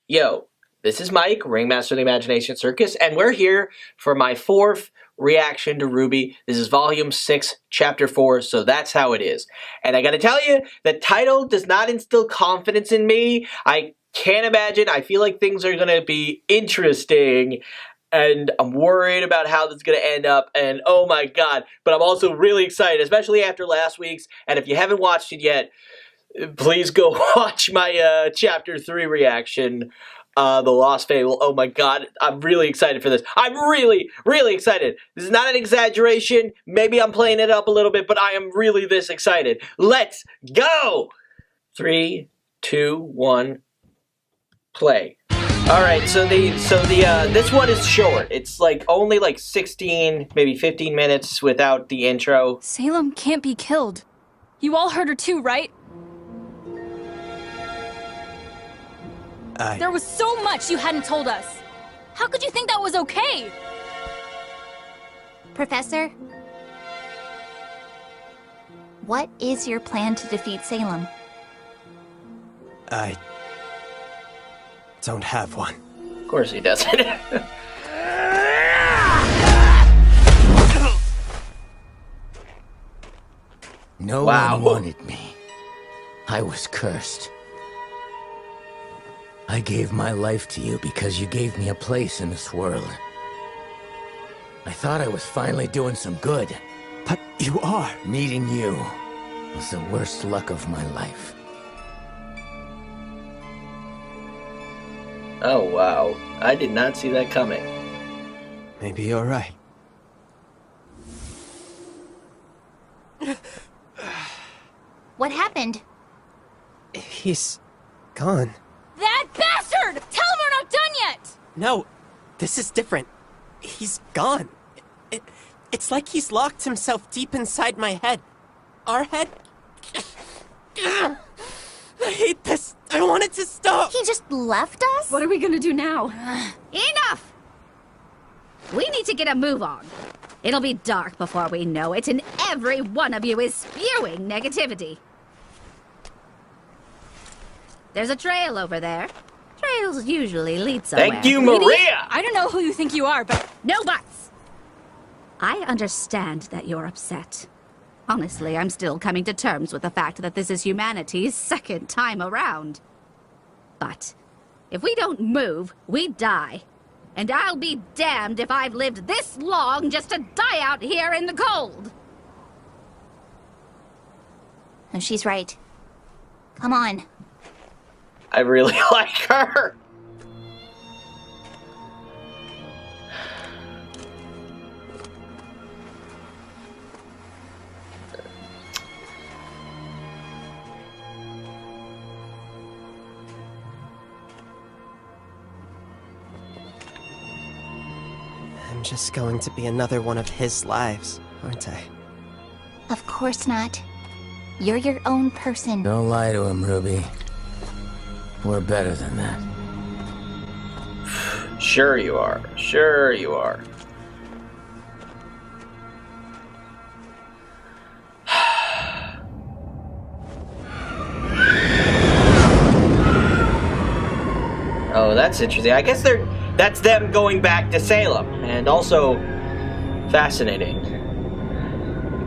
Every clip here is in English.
Yo, this is Mike, Ringmaster of the Imagination Circus, and we're here for my 4th reaction to RWBY. This is Volume 6, Chapter 4, so that's how it is. And I gotta tell you, the title does not instill confidence in me. I can't imagine. I feel like things are gonna be interesting, and I'm worried about how this is gonna end up, and oh my god. But I'm also really excited, especially after last week's, and if you haven't watched it yet, please go watch my Chapter 3 reaction, The Lost Fable. Oh my god, I'm really excited for this. I'm really, really excited. This is not an exaggeration. Maybe I'm playing it up a little bit, but I am really this excited. Let's go! 3, 2, 1, play. Alright, so this one is short. It's only 16, maybe 15 minutes without the intro. Salem can't be killed. You all heard her too, right? There was so much you hadn't told us. How could you think that was okay? Professor? What is your plan to defeat Salem? I don't have one. Of course he doesn't. No Wow. one wanted me. I was cursed. I gave my life to you because you gave me a place in this world. I thought I was finally doing some good. But you are. Meeting you was the worst luck of my life. Oh wow, I did not see that coming. Maybe you're right. What happened? He's gone. That bastard! Tell him we're not done yet! No, this is different. He's gone. It's like he's locked himself deep inside my head. Our head. I hate this. I want it to stop. He just left us? What are we gonna do now? Enough! We need to get a move on. It'll be dark before we know it, and every one of you is spewing negativity. There's a trail over there. Trails usually lead somewhere. Thank you, Lady, Maria! I don't know who you think you are, but No buts! I understand that you're upset. Honestly, I'm still coming to terms with the fact that this is humanity's second time around. But if we don't move, we die. And I'll be damned if I've lived this long just to die out here in the cold. Oh, she's right. Come on. I really like her. I'm just going to be another one of his lives, aren't I? Of course not. You're your own person. Don't lie to him, Ruby. We're better than that. Sure you are. Sure you are. Oh, that's interesting. I guess that's them going back to Salem, and also fascinating.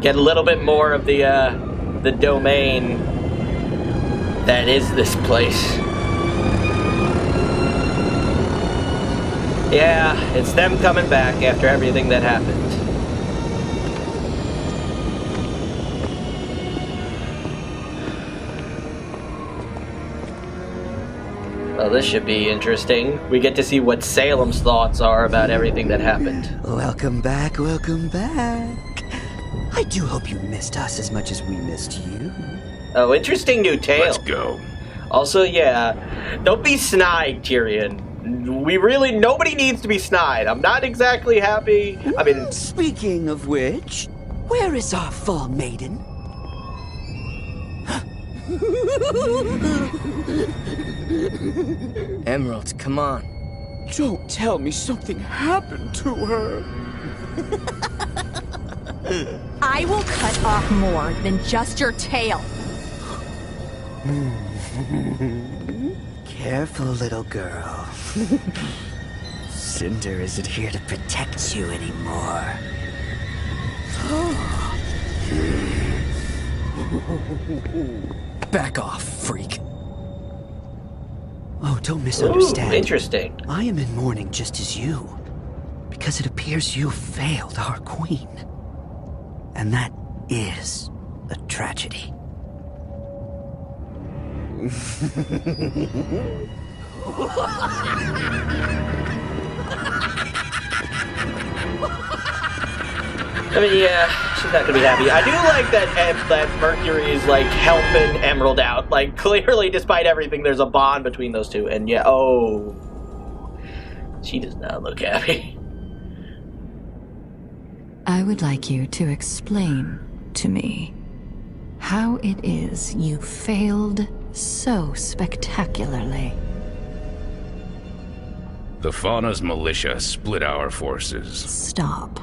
Get a little bit more of the domain that is this place. Yeah, it's them coming back after everything that happened. Well, this should be interesting. We get to see what Salem's thoughts are about everything that happened. Welcome back, welcome back. I do hope you missed us as much as we missed you. Oh, interesting new tale. Let's go. Also, yeah, don't be snide, Tyrion. Nobody needs to be snide. I'm not exactly happy. I mean... Speaking of which, where is our fall maiden? Emerald, come on. Don't tell me something happened to her. I will cut off more than just your tail. Careful, little girl. Cinder isn't here to protect you anymore. Back off, freak. Oh, don't misunderstand. Ooh, interesting. I am in mourning just as you. Because it appears you failed our queen. And that is a tragedy. I mean, yeah, she's not gonna be happy. I do like that Mercury is like helping Emerald out. Like, clearly, despite everything, there's a bond between those two. And yeah, oh, she does not look happy. I would like you to explain to me how it is you failed so spectacularly. The Fauna's militia split our forces. Stop.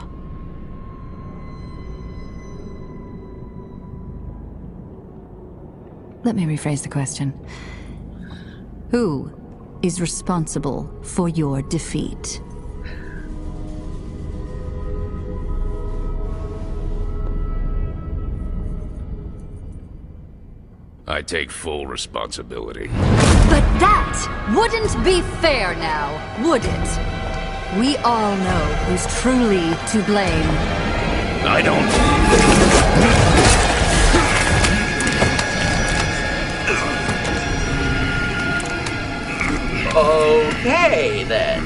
Let me rephrase the question. Who is responsible for your defeat? I take full responsibility. But that wouldn't be fair now, would it? We all know who's truly to blame. I don't... Okay, then.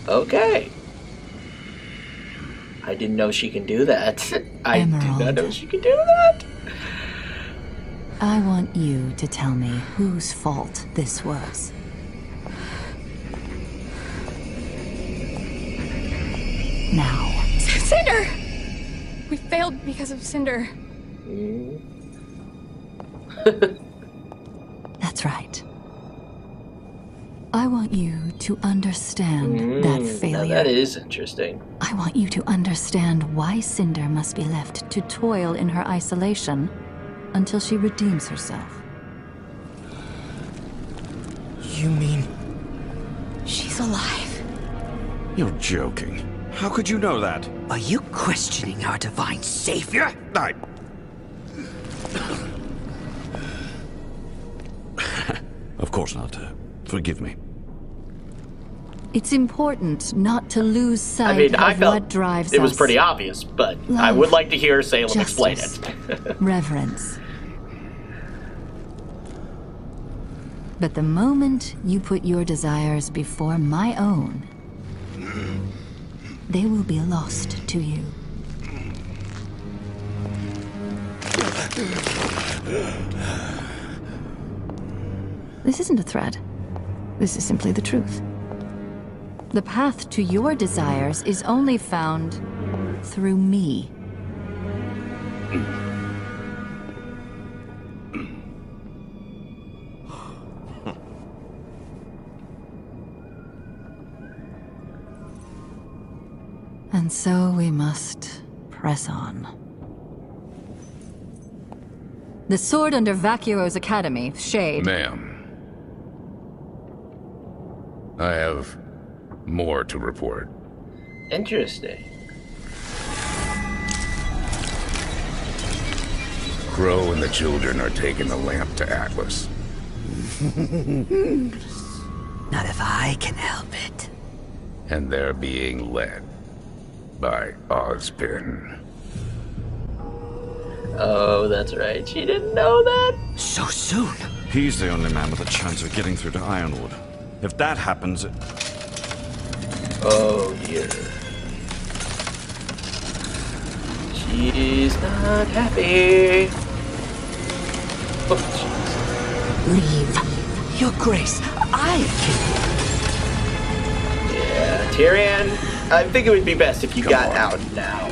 Okay. I didn't know she can do that. I did not Emerald. know she could do that. I want you to tell me whose fault this was. Now. Cinder! We failed because of Cinder. That's right. I want you to understand that Now failure. that is interesting. I want you to understand why Cinder must be left to toil in her isolation until she redeems herself. You mean... She's alive. You're joking. How could you know that? Are you questioning our divine savior? Of course not. Forgive me. It's important not to lose sight I mean, I of felt what drives it was us. pretty obvious, but I Love, would like to hear Salem explain justice, it. reverence. But the moment you put your desires before my own, they will be lost to you. This isn't a threat. This is simply the truth. The path to your desires is only found through me. And so we must press on. The sword under Vacuo's academy, Shade. Ma'am. I have more to report. Interesting. Crow and the children are taking the lamp to Atlas. Not if I can help it. And they're being led by Ozpin. Oh, that's right. She didn't know that. So soon? He's the only man with a chance of getting through to Ironwood. If that happens... Oh, dear. She's not happy. Oh, Leave. Your Grace, I can... yeah, Tyrion, I think it would be best if you got out now.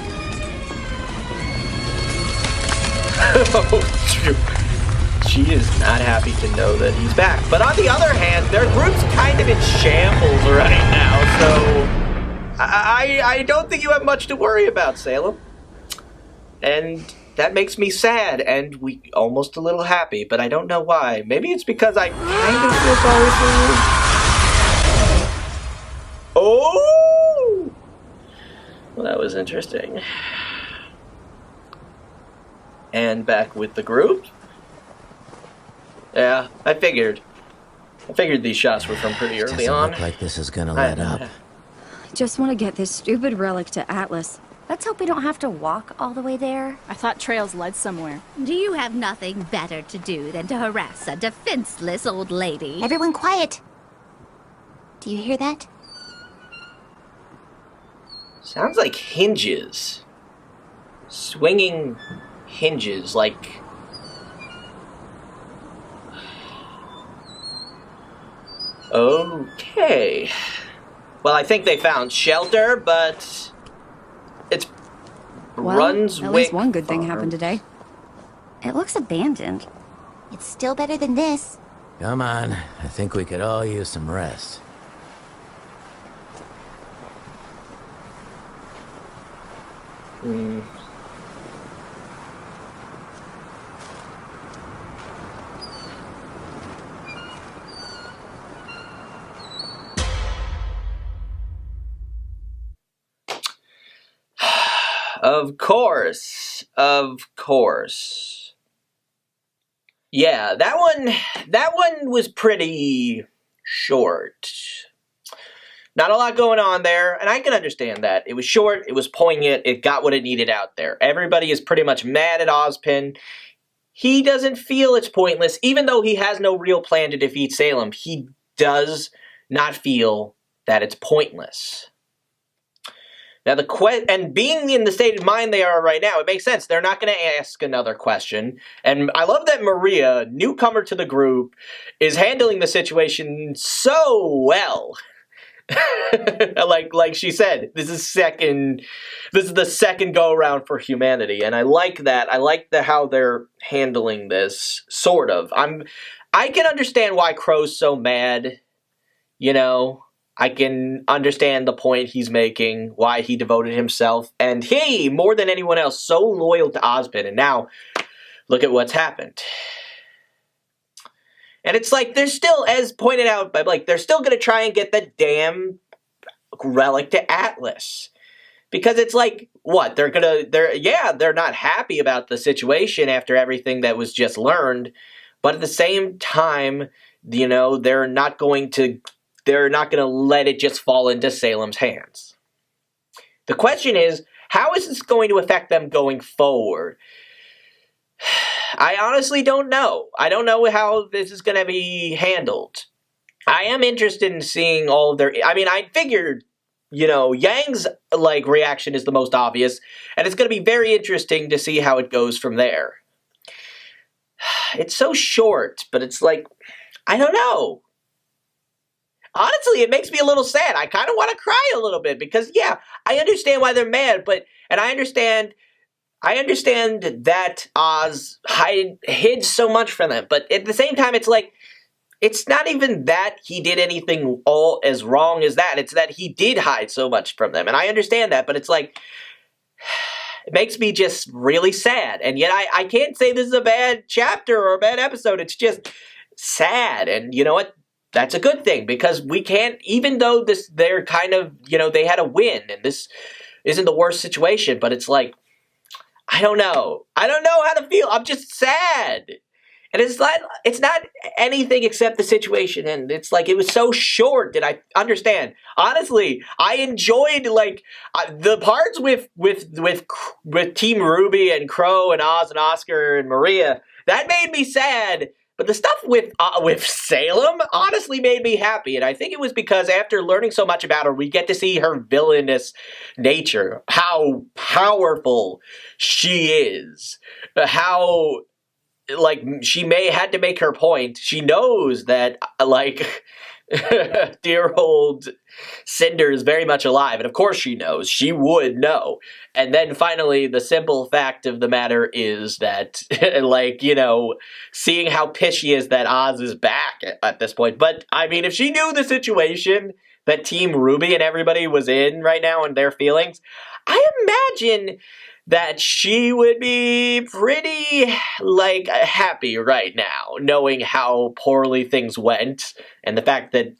Oh, shoot. She is not happy to know that he's back. But on the other hand, their group's kind of in shambles right now, so I don't think you have much to worry about, Salem. And that makes me sad and almost a little happy, but I don't know why. Maybe it's because I kind of feel sorry for you. Oh! Well, that was interesting. And back with the group. Yeah, I figured these shots were from pretty early on. Doesn't look like this is gonna let up. I just want to get this stupid relic to Atlas. Let's hope we don't have to walk all the way there. I thought trails led somewhere. Do you have nothing better to do than to harass a defenseless old lady? Everyone quiet. Do you hear that? Sounds like hinges. Swinging hinges, like... Okay. Well, I think they found shelter, but... It's Well, Brunswick at least one good thing Farm. happened today. It looks abandoned. It's still better than this. Come on, I think we could all use some rest. Of course. Yeah, that one was pretty short. Not a lot going on there, and I can understand that. It was short, it was poignant, it got what it needed out there. Everybody is pretty much mad at Ozpin. He doesn't feel it's pointless, even though he has no real plan to defeat Salem. He does not feel that it's pointless. Now, and being in the state of mind they are right now, it makes sense. They're not going to ask another question. And I love that Maria, newcomer to the group, is handling the situation so well. like she said, this is the second go around for humanity, and I like that. I like how they're handling this, sort of. I can understand why Crow's so mad, you know. I can understand the point he's making, why he devoted himself, and he, more than anyone else, so loyal to Ozpin, and now, look at what's happened. And it's like, they're still, as pointed out, like, they're still gonna try and get the damn relic to Atlas. Because it's like, what, they're not happy about the situation after everything that was just learned, but at the same time, you know, they're not going to let it just fall into Salem's hands. The question is, how is this going to affect them going forward? I honestly don't know. I don't know how this is going to be handled. I am interested in seeing all of their... I mean, I figured, you know, Yang's, like, reaction is the most obvious, and it's going to be very interesting to see how it goes from there. It's so short, but it's like, I don't know. Honestly, it makes me a little sad. I kind of want to cry a little bit because, yeah, I understand why they're mad, and I understand that Oz hid so much from them, but at the same time, it's like, it's not even that he did anything all as wrong as that. It's that he did hide so much from them, and I understand that, but it's like, it makes me just really sad, and yet I can't say this is a bad chapter or a bad episode. It's just sad, and you know what? That's a good thing, because we can't, even though they're kind of, you know, they had a win, and this isn't the worst situation, but it's like, I don't know how to feel. I'm just sad. And it's not anything except the situation, and it's like, it was so short that I understand. Honestly, I enjoyed, like, the parts with Team RWBY and Crow and Oz and Oscar and Maria. That made me sad. But the stuff with Salem honestly made me happy, and I think it was because after learning so much about her, we get to see her villainous nature, how powerful she is, how, like, she had to make her point. She knows that, like, dear old Cinder is very much alive, and of course she knows. She would know. And then finally, the simple fact of the matter is that, like, you know, seeing how pissed she is that Oz is back at this point. But, I mean, if she knew the situation that Team RWBY and everybody was in right now and their feelings, I imagine that she would be pretty, like, happy right now, knowing how poorly things went, and the fact that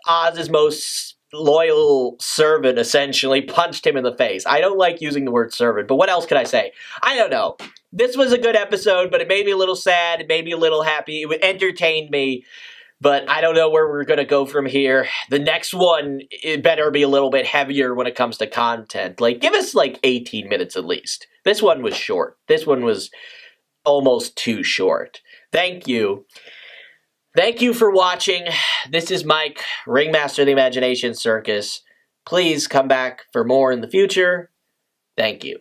Oz's most loyal servant essentially punched him in the face. I don't like using the word servant, but what else can I say? I don't know. This was a good episode, but it made me a little sad, it made me a little happy, it entertained me. But I don't know where we're going to go from here. The next one, it better be a little bit heavier when it comes to content. Like, give us like 18 minutes at least. This one was short. This one was almost too short. Thank you. Thank you for watching. This is Mike, Ringmaster of the Imagination Circus. Please come back for more in the future. Thank you.